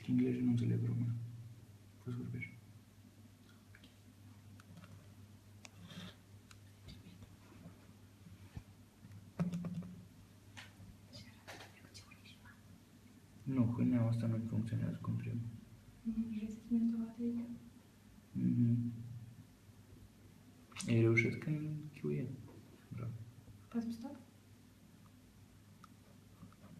Știi engleză, nu înțeleg română. Poți vorbești. Nu, hâneaua asta nu funcționează cum trebuie. Vrei să-ți mine o dată aici? Ai reușit când chiuie. Bravo. Poți stop?